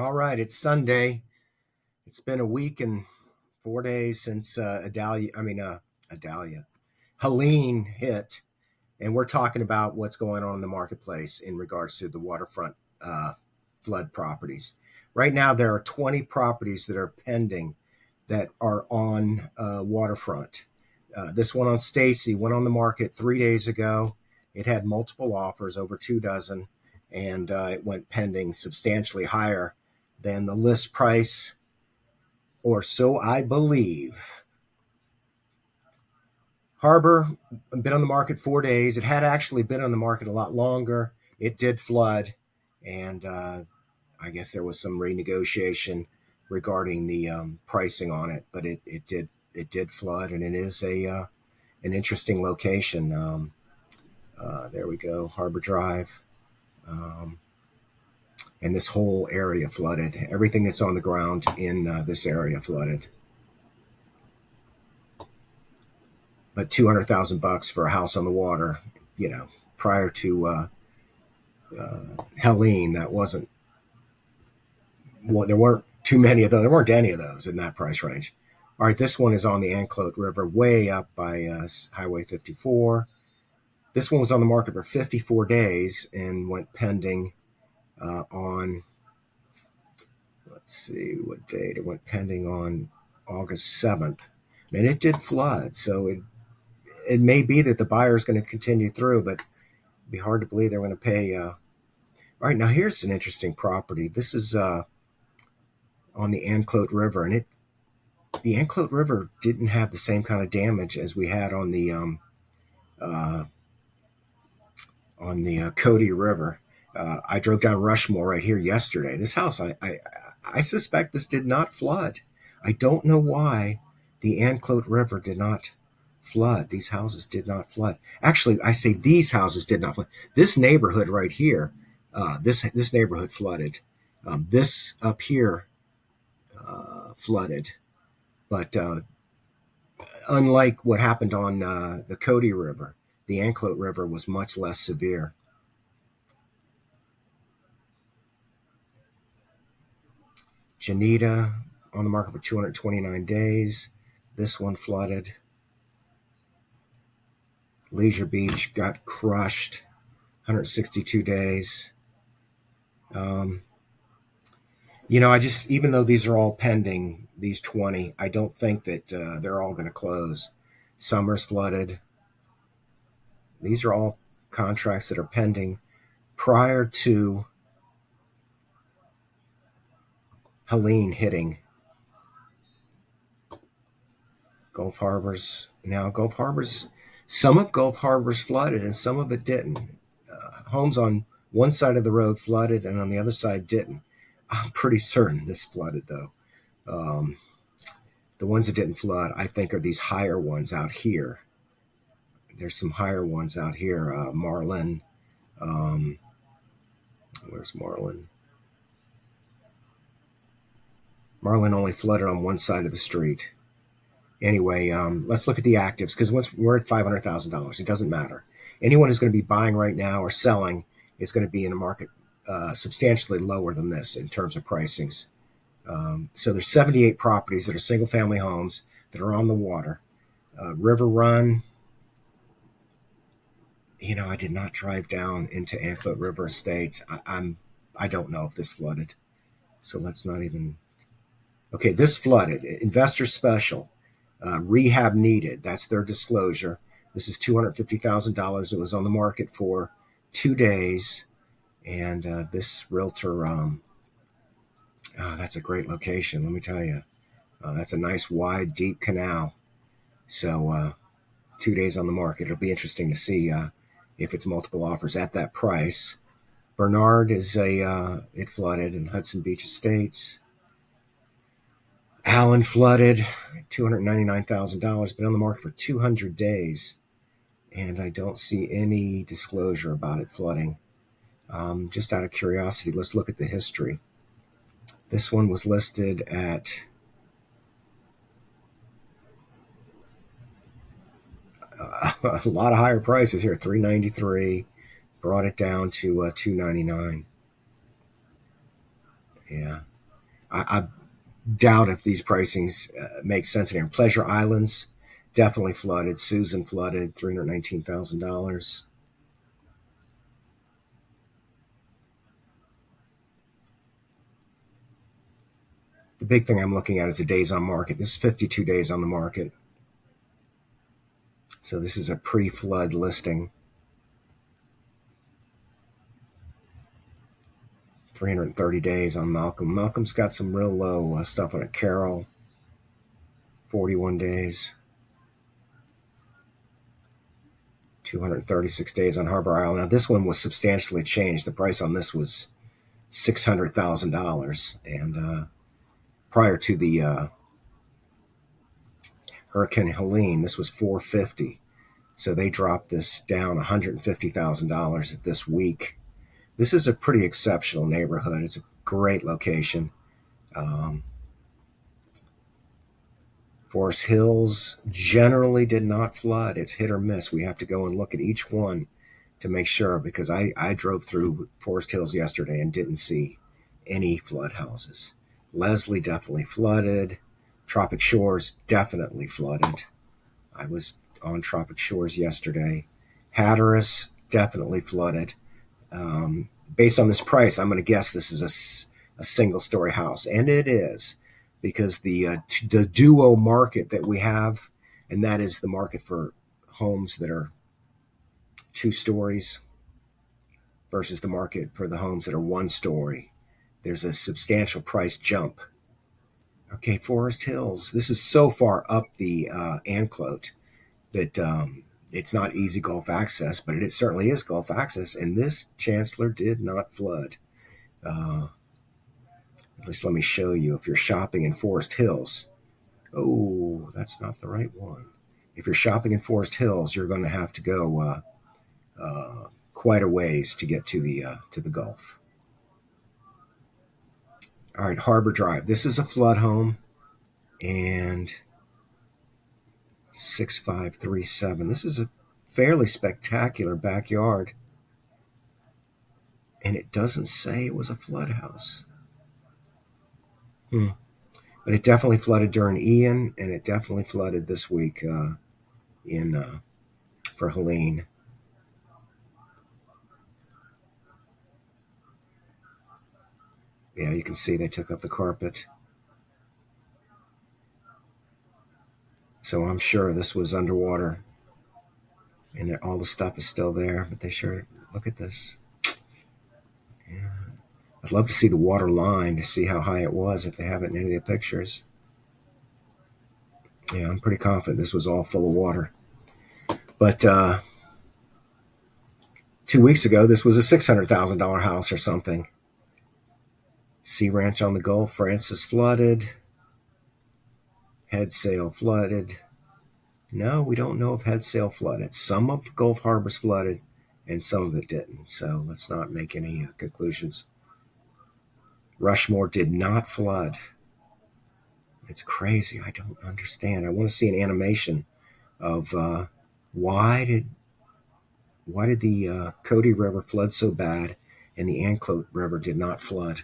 All right, it's Sunday. It's been a week and 4 days since Helene hit, and we're talking about what's going on in the marketplace in regards to the waterfront uh, flood properties. Right now, there are 20 properties that are pending that are on waterfront. This one on Stacy went on the market 3 days ago. It had multiple offers, over 2 dozen, and it went pending substantially higher than the list price, or so I believe. Harbor been on the market 4 days. It had actually been on the market a lot longer. It did flood, and I guess there was some renegotiation regarding the pricing on it, but it did flood, and it is an interesting location. There we go, Harbor Drive. Um, and this whole area flooded. Everything that's on the ground in this area flooded. But $200,000 for a house on the water, prior to Helene, that wasn't. Well, there weren't too many of those. There weren't any of those in that price range. All right, this one is on the Anclote River, way up by Highway 54. This one was on the market for 54 days and went pending on, let's see what date. It went pending on August 7th. And it did flood, so it may be that the buyer is going to continue through, but it'd be hard to believe they're going to pay. All right, now here's an interesting property. This is on the Anclote River, and the Anclote River didn't have the same kind of damage as we had on the Cody River. I drove down Rushmore right here yesterday. This house, I suspect this did not flood. I don't know why the Anclote River did not flood. These houses did not flood. Actually, I say these houses did not flood. This neighborhood right here, this neighborhood flooded. This up here flooded. But unlike what happened on the Cody River, the Anclote River was much less severe. Janita on the market for 229 days. This one flooded. Leisure Beach got crushed, 162 days. Even though these are all pending, these 20, I don't think that they're all going to close. Summers flooded. These are all contracts that are pending prior to Helene hitting. Gulf Harbors. Now, some of Gulf Harbors flooded and some of it didn't. Homes on one side of the road flooded and on the other side didn't. I'm pretty certain this flooded, though. The ones that didn't flood, I think, are these higher ones out here. There's some higher ones out here. Marlin. Where's Marlin? Marlin only flooded on one side of the street. Anyway, let's look at the actives, because once we're at $500,000, it doesn't matter. Anyone who's going to be buying right now or selling is going to be in a market substantially lower than this in terms of pricings. So there's 78 properties that are single-family homes that are on the water. River Run. I did not drive down into Anclote River Estates. I don't know if this flooded, so let's not even. Okay, this flooded. Investor special. Rehab needed. That's their disclosure. This is $250,000. It was on the market for 2 days. And this realtor, that's a great location, let me tell you. That's a nice, wide, deep canal. So 2 days on the market. It'll be interesting to see if it's multiple offers at that price. Bernard it flooded in Hudson Beach Estates. Allen flooded, $299,000, been on the market for 200 days. And I don't see any disclosure about it flooding. Just out of curiosity, let's look at the history. This one was listed at a lot of higher prices here, $393, brought it down to $299. Yeah, I doubt if these pricings make sense anymore. Pleasure Islands definitely flooded. Susan flooded, $319,000. The big thing I'm looking at is the days on market. This is 52 days on the market. So this is a pre-flood listing. 330 days on Malcolm. Malcolm's got some real low stuff on it. Carol, 41 days. 236 days on Harbor Isle. Now this one was substantially changed. The price on this was $600,000, and prior to the Hurricane Helene, this was 450. So they dropped this down $150,000 this week. This is a pretty exceptional neighborhood. It's a great location. Um, Forest Hills generally did not flood. It's hit or miss. We have to go and look at each one to make sure, because I drove through Forest Hills yesterday and didn't see any flood houses. Leslie definitely flooded. Tropic Shores definitely flooded. I was on Tropic Shores yesterday. Hatteras definitely flooded. Based on this price, I'm going to guess this is a single story house, and it is, because the duo market that we have, and that is the market for homes that are 2 stories versus the market for the homes that are 1 story. There's a substantial price jump. Okay, Forest Hills. This is so far up the Anclote that it's not easy Gulf access, but it certainly is Gulf access. And this Chancellor did not flood. At least let me show you. If you're shopping in Forest Hills, oh, that's not the right one. If you're shopping in Forest Hills, you're going to have to go quite a ways to get to the Gulf. All right, Harbor Drive. This is a flood home, and 6537. This is a fairly spectacular backyard, and it doesn't say it was a flood house. But it definitely flooded during Ian, and it definitely flooded this week in for Helene. Yeah, you can see they took up the carpet. So I'm sure this was underwater, and all the stuff is still there. But they sure look at this. Yeah. I'd love to see the water line to see how high it was if they have it in any of the pictures. Yeah, I'm pretty confident this was all full of water. But 2 weeks ago, this was a $600,000 house or something. Sea Ranch on the Gulf, Francis flooded. Head Sail flooded. No, we don't know if Head Sail flooded. Some of Gulf Harbors flooded, and some of it didn't. So let's not make any conclusions. Rushmore did not flood. It's crazy. I don't understand. I want to see an animation of why did the Cody River flood so bad and the Anclote River did not flood.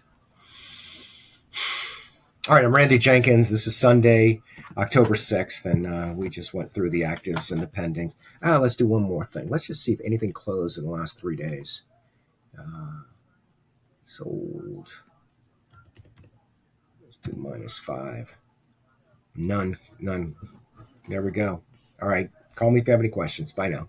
All right, I'm Randy Jenkins. This is Sunday, October 6th, and we just went through the actives and the pendings. Let's do one more thing. Let's just see if anything closed in the last 3 days. Sold. Let's do -5. None. There we go. All right, call me if you have any questions. Bye now.